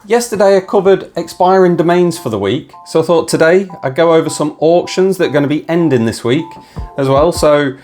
Yesterday I covered expiring domains for the week, so I thought today I'd go over some auctions that are going to be ending this week as well. So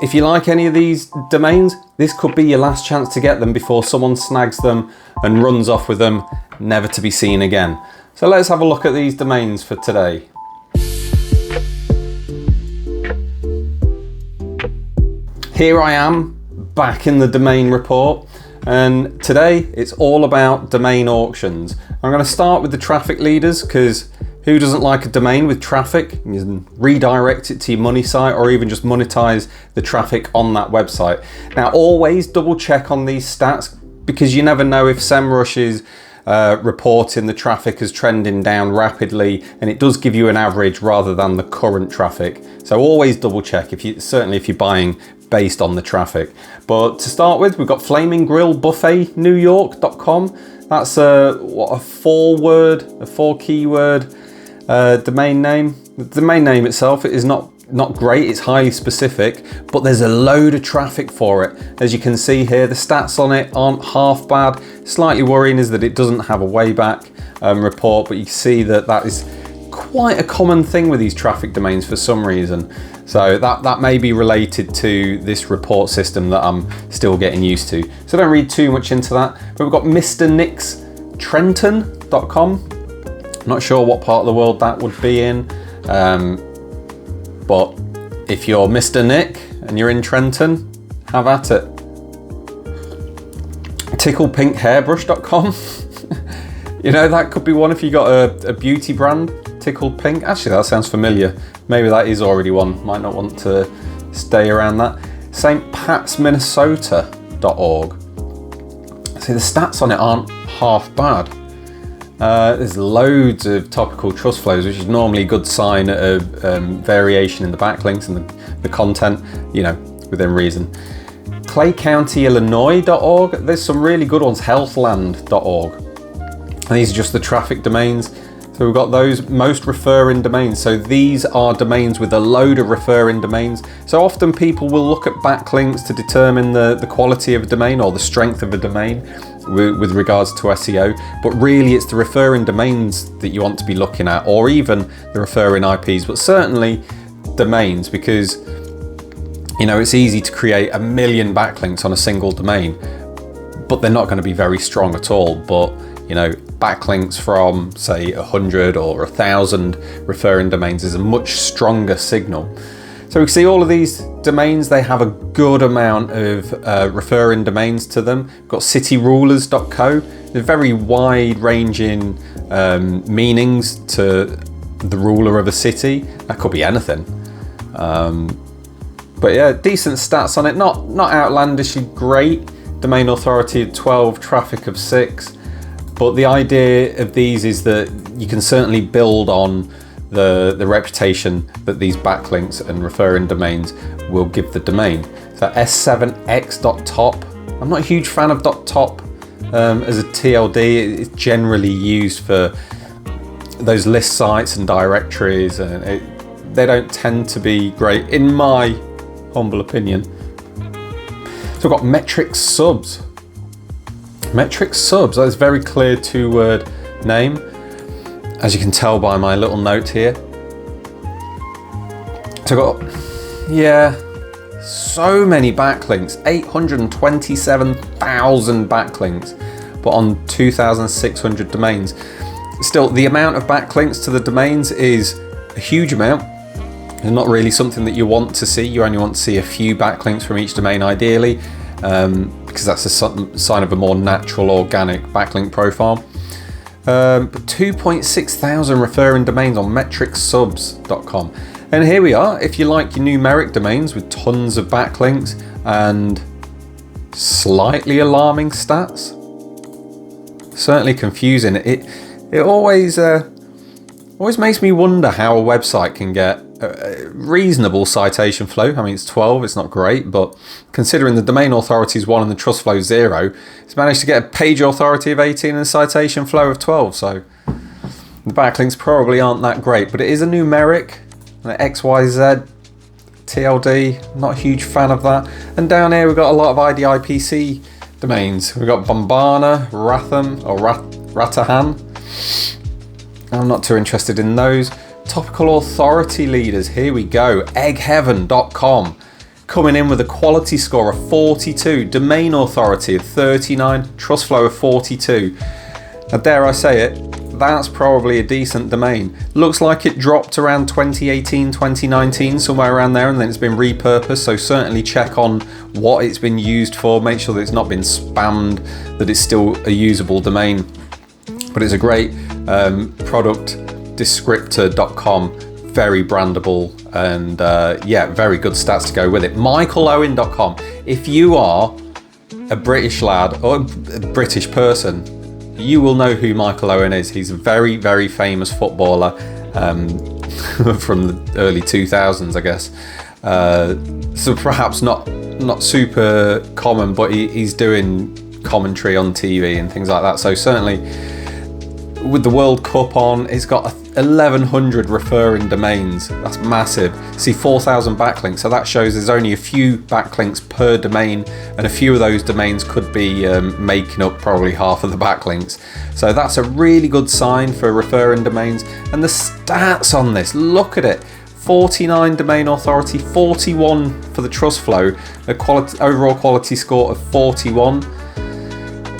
if you like any of these domains, this could be your last chance to get them before someone snags them and runs off with them, never to be seen again. So let's have a look at these domains for today. Here I am, back in the domain report. And today it's all about domain auctions. I'm going to start with the traffic leaders because who doesn't like a domain with traffic? You can redirect it to your money site or even just monetize the traffic on that website. Now always double check on these stats because you never know if SEMrush is reporting the traffic as trending down rapidly, and it does give you an average rather than the current traffic. So always double check certainly if you're buying based on the traffic. But to start with, we've got Flaming Grill Buffet New York.com. That's a four keyword domain name. The domain name itself is not great, it's highly specific, but there's a load of traffic for it. As you can see here, the stats on it aren't half bad. Slightly worrying is that it doesn't have a wayback report, but you can see that is quite a common thing with these traffic domains for some reason. So that may be related to this report system that I'm still getting used to. So don't read too much into that. But we've got MrNicksTrenton.com. Not sure what part of the world that would be in. But if you're Mr. Nick and you're in Trenton, have at it. TicklePinkHairbrush.com. You know, that could be one if you got a beauty brand. Tickled Pink. Actually, that sounds familiar. Maybe that is already one. Might not want to stay around that. stpatsminnesota.org. See, the stats on it aren't half bad. There's loads of topical trust flows, which is normally a good sign of variation in the backlinks and the content, you know, within reason. ClayCountyIllinois.org. There's some really good ones. Healthland.org. And these are just the traffic domains. So we've got those most referring domains. So these are domains with a load of referring domains. So often people will look at backlinks to determine the quality of a domain or the strength of a domain with regards to SEO. But really it's the referring domains that you want to be looking at, or even the referring IPs, but certainly domains, because you know it's easy to create 1 million backlinks on a single domain, but they're not going to be very strong at all. But you know, backlinks from say 100 or 1,000 referring domains is a much stronger signal. So we can see all of these domains, they have a good amount of referring domains to them. We've got cityrulers.co. They're very wide ranging meanings to the ruler of a city. That could be anything. But yeah, decent stats on it, not outlandishly great. Domain authority of 12, traffic of 6. But the idea of these is that you can certainly build on the reputation that these backlinks and referring domains will give the domain. So s7x.top. I'm not a huge fan of .top as a TLD. It's generally used for those list sites and directories, and they don't tend to be great in my humble opinion. So we've got metric subs. Metric subs, that's a very clear 2-word name, as you can tell by my little note here. So I've got, so many backlinks, 827,000 backlinks, but on 2,600 domains. Still, the amount of backlinks to the domains is a huge amount. It's not really something that you want to see. You only want to see a few backlinks from each domain ideally, because that's a sign of a more natural, organic backlink profile. But 2.6 thousand referring domains on metricsubs.com. And here we are. If you like your numeric domains with tons of backlinks and slightly alarming stats, certainly confusing. It always makes me wonder how a website can get a reasonable citation flow. I mean, it's 12, it's not great, but considering the domain authority is 1 and the trust flow 0, it's managed to get a page authority of 18 and a citation flow of 12. So the backlinks probably aren't that great, but it is a numeric, an XYZ TLD, not a huge fan of that. And down here we've got a lot of IDIPC domains. We've got Bombana, Ratham, or Ratahan. I'm not too interested in those. Topical Authority Leaders, here we go. Eggheaven.com, coming in with a quality score of 42, domain authority of 39, trust flow of 42. Now, dare I say it, that's probably a decent domain. Looks like it dropped around 2018, 2019, somewhere around there, and then it's been repurposed, so certainly check on what it's been used for, make sure that it's not been spammed, that it's still a usable domain. But it's a great product, descriptor.com, very brandable, and yeah, very good stats to go with it. michaelowen.com, if you are a British lad or a British person, you will know who Michael Owen is. He's a very, very famous footballer from the early 2000s, I guess. So perhaps not super common, but he's doing commentary on TV and things like that. So certainly with the World Cup on, he's got 1,100 referring domains. That's massive. See, 4,000 backlinks. So that shows there's only a few backlinks per domain, and a few of those domains could be making up probably half of the backlinks. So that's a really good sign for referring domains. And the stats on this, look at it. 49 domain authority, 41 for the trust flow, overall quality score of 41.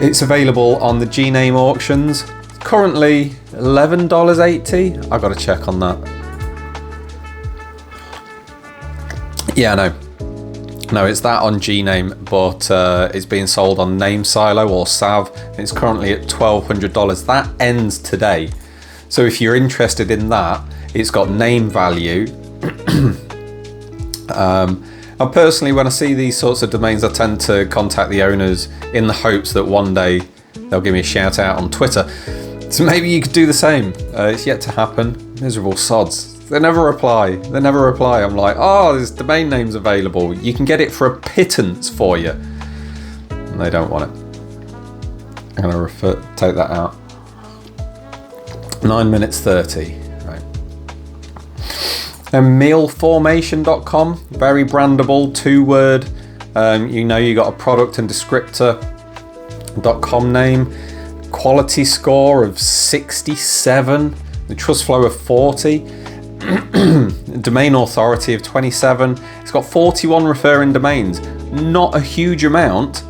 It's available on the Gname auctions. Currently $11.80. I've got to check on that. Yeah, no, it's that on Gname, but it's being sold on NameSilo or Sav. It's currently at $1,200. That ends today. So if you're interested in that, it's got name value. And personally, when I see these sorts of domains, I tend to contact the owners in the hopes that one day they'll give me a shout out on Twitter. So maybe you could do the same. It's yet to happen. Miserable sods. They never reply. I'm like, oh, there's domain names available. You can get it for a pittance for you. And they don't want it. I'm going to take that out. 9 minutes 30. Right. And mealformation.com. Very brandable, 2-word. You know you got a product and descriptor.com name. Quality score of 67, the trust flow of 40, domain authority of 27. It's got 41 referring domains. Not a huge amount,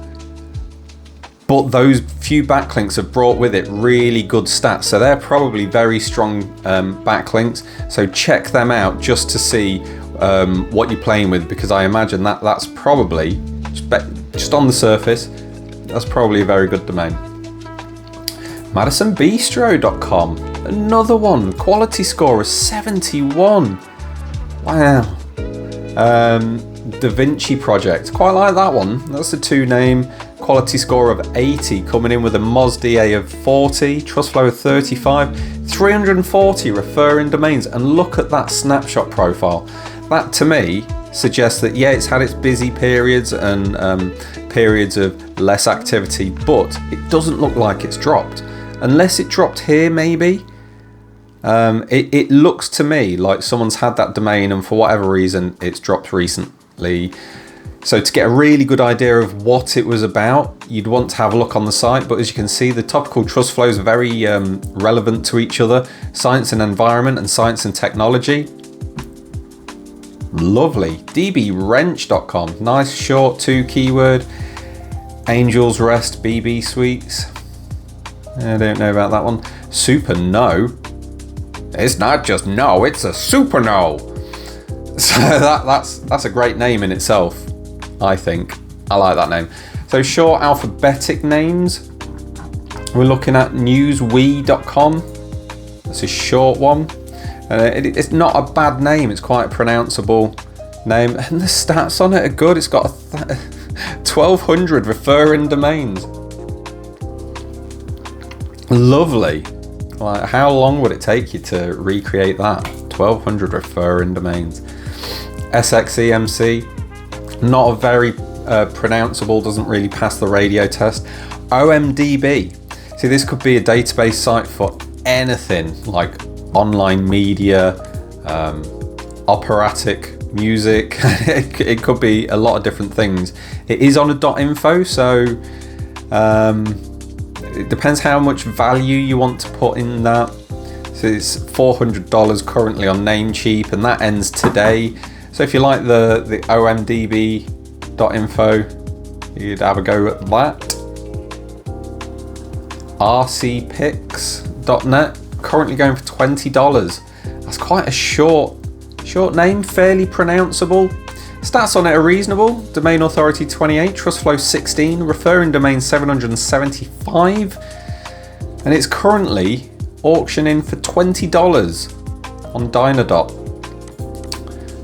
but those few backlinks have brought with it really good stats. So they're probably very strong backlinks. So check them out just to see what you're playing with, because I imagine that's probably, just on the surface, that's probably a very good domain. MadisonBistro.com, another one, quality score of 71. Wow. Da Vinci Project, quite like that one. That's a 2-name, quality score of 80, coming in with a Moz DA of 40, trust flow of 35, 340 referring domains. And look at that snapshot profile. That to me suggests that, yeah, it's had its busy periods and periods of less activity, but it doesn't look like it's dropped. Unless it dropped here, maybe. It looks to me like someone's had that domain and for whatever reason it's dropped recently. So to get a really good idea of what it was about, you'd want to have a look on the site. But as you can see, the topical trust flows are very relevant to each other. Science and environment and science and technology. Lovely. dbwrench.com, nice short 2-keyword. Angels Rest BB Suites. I don't know about that one. Super No. It's not just no, it's a super no. So that's a great name in itself, I think. I like that name. So short alphabetic names. We're looking at newswe.com. It's a short one. It's not a bad name. It's quite a pronounceable name. And the stats on it are good. It's got 1,200 referring domains. Lovely. Like, how long would it take you to recreate that? 1,200 referring domains. SXEMC, not a very pronounceable, doesn't really pass the radio test. OMDB. See, this could be a database site for anything, like online media, operatic music. It could be a lot of different things. It is on a .info, so it depends how much value you want to put in that. So it's $400 currently on Namecheap, and that ends today. So if you like the omdb.info, you'd have a go at that. rcpix.net, currently going for $20. That's quite a short name, fairly pronounceable. Stats on it are reasonable. Domain authority 28, trust flow 16, referring domain 775, and it's currently auctioning for $20 on Dynadot.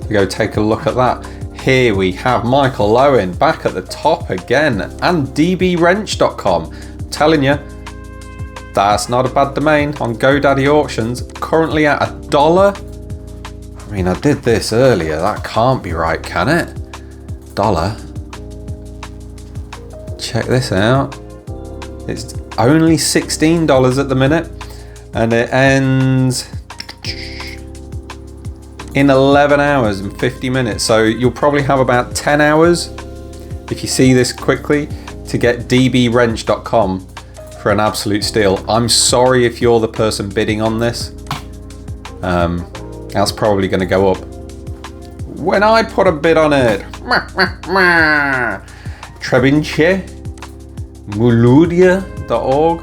We go take a look at that. Here we have Michael Owen back at the top again, and dbwrench.com. I'm telling you, that's not a bad domain on GoDaddy auctions, currently at $1. I mean, I did this earlier, that can't be right, can it? $1. Check this out. It's only $16 at the minute, and it ends in 11 hours and 50 minutes. So you'll probably have about 10 hours, if you see this quickly, to get dbwrench.com for an absolute steal. I'm sorry if you're the person bidding on this. That's probably going to go up when I put a bid on it. Trebinche, muludia.org.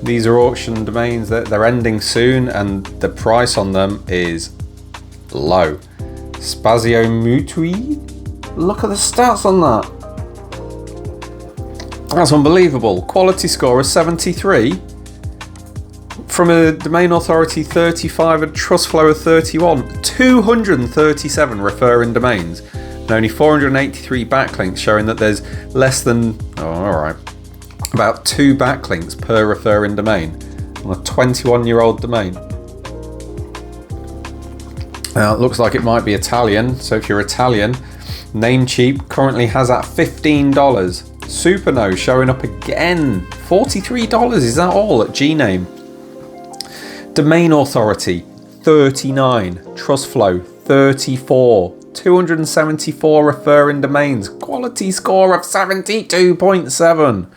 These are auction domains that they're ending soon, and the price on them is low. Spazio Mutui, look at the stats on that. That's unbelievable. Quality score is 73. From a domain authority 35, a trust flow of 31, 237 referring domains, and only 483 backlinks, showing that there's less than, about 2 backlinks per referring domain on a 21-year-old domain. Now it looks like it might be Italian, so if you're Italian, Namecheap currently has at $15. Superno showing up again, $43. Is that all at Gname? Domain authority 39, trust flow 34, 274 referring domains, quality score of 72.7.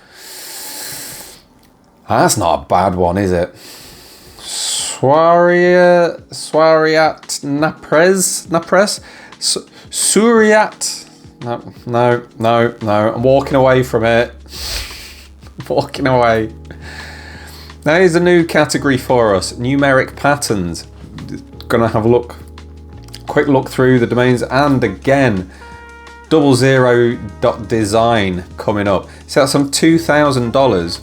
That's not a bad one, is it? Swariat Napres? Suriat? No. I'm walking away from it. Walking away. Now here's a new category for us, Numeric Patterns. Gonna have a quick look through the domains, and again, 00.design coming up. So that's some $2,000,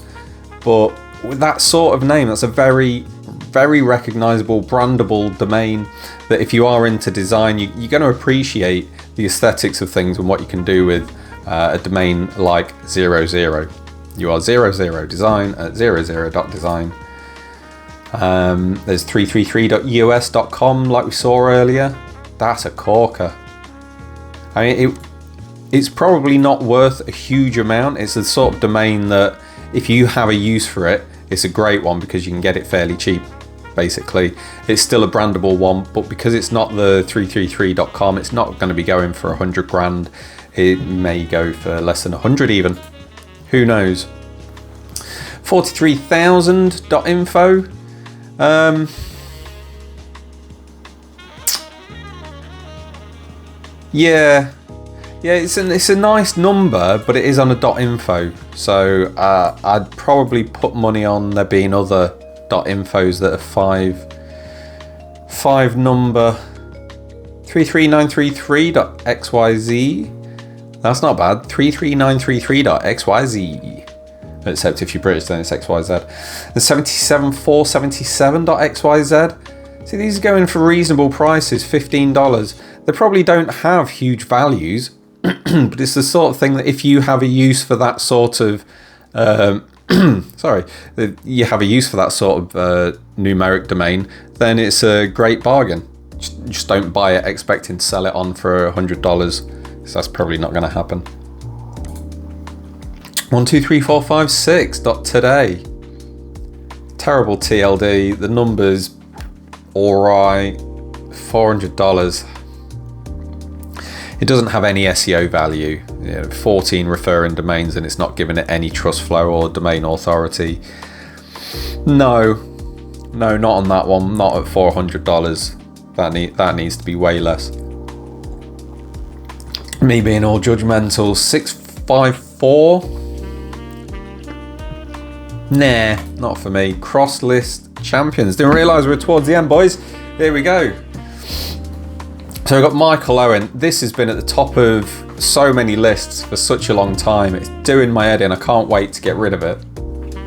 but with that sort of name, that's a very, very recognizable, brandable domain that if you are into design, you're gonna appreciate the aesthetics of things and what you can do with a domain like 00. You are 00 design at 00.design. There's 333.us.com like we saw earlier. That's a corker. I mean, it's probably not worth a huge amount. It's the sort of domain that if you have a use for it, it's a great one because you can get it fairly cheap. Basically, it's still a brandable one, but because it's not the 333.com, it's not going to be going for 100 grand. It may go for less than 100 even. Who knows? 43,000.info. Yeah, it's a nice number, but it is on a .info. So I'd probably put money on there being other .infos that are five number 33933.xyz. That's not bad. 33933.xyz. Except if you're British, then it's XYZ. And 77477.xyz. See, these are going for reasonable prices, $15. They probably don't have huge values, but it's the sort of thing that if you have a use for that sort of you have a use for that sort of numeric domain, then it's a great bargain. Just don't buy it expecting to sell it on for $100, because that's probably not going to happen. 123456.today. Terrible TLD. The numbers alright. $400. It doesn't have any SEO value. 14 referring domains, and it's not giving it any trust flow or domain authority. No, not on that one. Not at $400. That needs to be way less. Me being all judgmental. 654. Nah, not for me. Cross list champions. Didn't realise we were towards the end, boys. Here we go. So we've got Michael Owen. This has been at the top of so many lists for such a long time. It's doing my head in. I can't wait to get rid of it.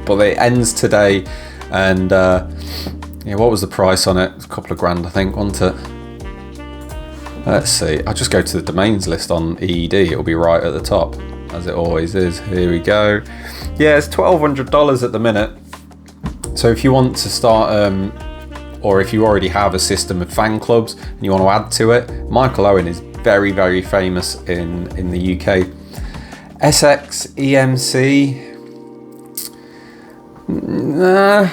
But it ends today. And what was the price on it? It's a couple of grand, I think, wasn't it? Let's see. I'll just go to the domains list on EED. It'll be right at the top, as it always is. Here we go. Yeah, it's $1,200 at the minute. So if you want to start, or if you already have a system of fan clubs and you want to add to it, Michael Owen is very, very famous in the UK. SX EMC. Nah.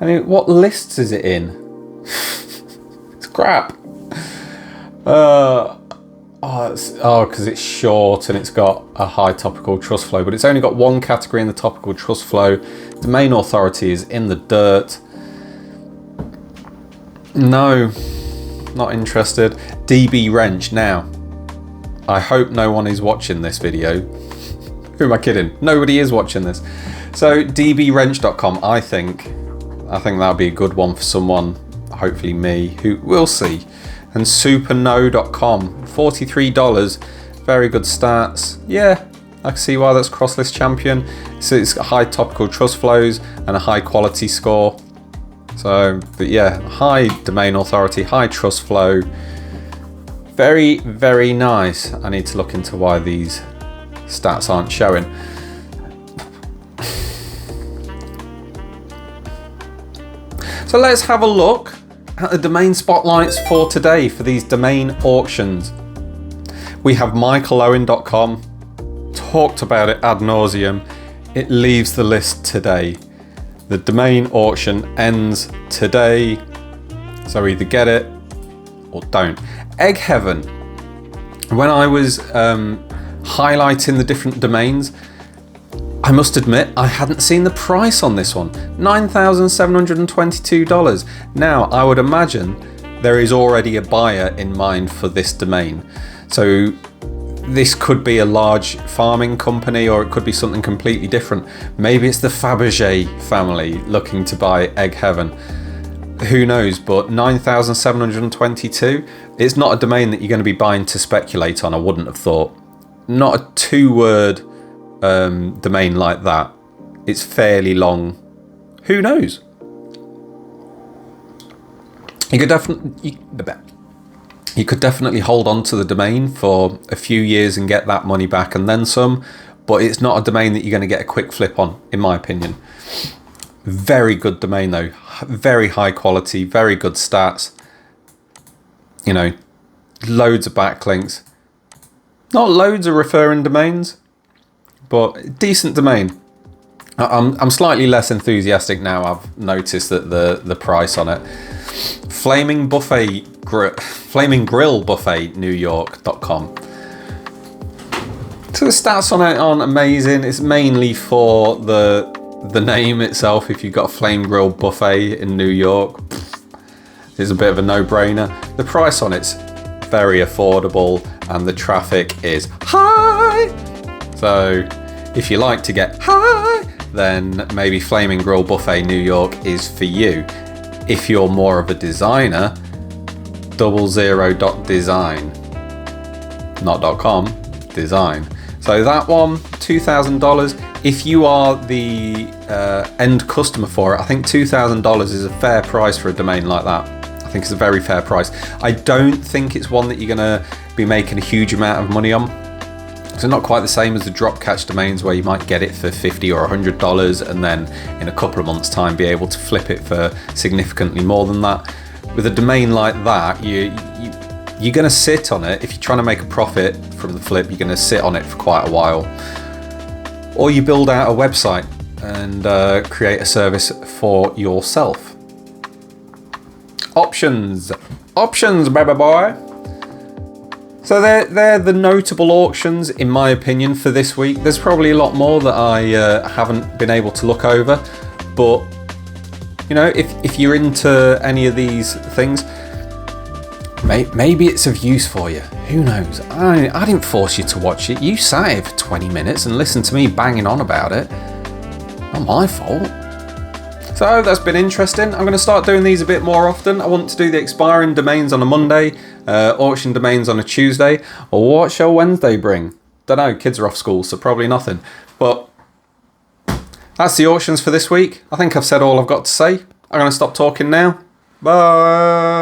I mean, what lists is it in? It's crap. Because it's short and it's got a high topical trust flow, but it's only got one category in the topical trust flow. Domain authority is in the dirt. No, not interested. DB Wrench. Now, I hope no one is watching this video. Who am I kidding? Nobody is watching this. So dbwrench.com, I think that'll be a good one for someone, hopefully me, who we'll see. And superno.com, $43, very good stats. Yeah, I can see why that's cross-list champion. So it's got high topical trust flows and a high quality score. So, but yeah, high domain authority, high trust flow. Very, very nice. I need to look into why these stats aren't showing. So let's have a look at the domain spotlights for today for these domain auctions. We have michaelowen.com, talked about it ad nauseum. It leaves the list today. The domain auction ends today, so either get it or don't. Egg Heaven. When I was highlighting the different domains, I must admit I hadn't seen the price on this one. $9,722. Now, I would imagine there is already a buyer in mind for this domain. So this could be a large farming company, or it could be something completely different. Maybe it's the Fabergé family looking to buy Egg Heaven. Who knows, but 9,722, it's not a domain that you're going to be buying to speculate on, I wouldn't have thought. Not a 2-word domain like that. It's fairly long. Who knows? You could definitely hold on to the domain for a few years and get that money back and then some, but it's not a domain that you're going to get a quick flip on, in my opinion. Very good domain though, very high quality, very good stats, you know, loads of backlinks, not loads of referring domains, but decent domain. I'm slightly less enthusiastic now. I've noticed that the price on it. Flaming Grill Buffet New York.com. So the stats on it aren't amazing. It's mainly for the name itself. If you've got a Flame Grill Buffet in New York, it's a bit of a no-brainer. The price on it's very affordable and the traffic is high. So if you like to get high, then maybe Flaming Grill Buffet New York is for you. If you're more of a designer, 00.design, not .com, design. So that one, $2,000. If you are the end customer for it, I think $2,000 is a fair price for a domain like that. I think it's a very fair price. I don't think it's one that you're going to be making a huge amount of money on. So not quite the same as the drop catch domains where you might get it for $50 or $100 and then in a couple of months time be able to flip it for significantly more than that. With a domain like that, you're going to sit on it. If you're trying to make a profit from the flip, you're going to sit on it for quite a while. Or you build out a website and create a service for yourself. Options, baby boy. So they're the notable auctions, in my opinion, for this week. There's probably a lot more that I haven't been able to look over, but you know, if you're into any of these things, maybe it's of use for you. Who knows? I didn't force you to watch it. You sat here for 20 minutes and listened to me banging on about it. Not my fault. So that's been interesting. I'm going to start doing these a bit more often. I want to do the expiring domains on a Monday, auction domains on a Tuesday, or what shall Wednesday bring? Don't know, kids are off school, so probably nothing. But that's the auctions for this week. I think I've said all I've got to say. I'm going to stop talking now. Bye.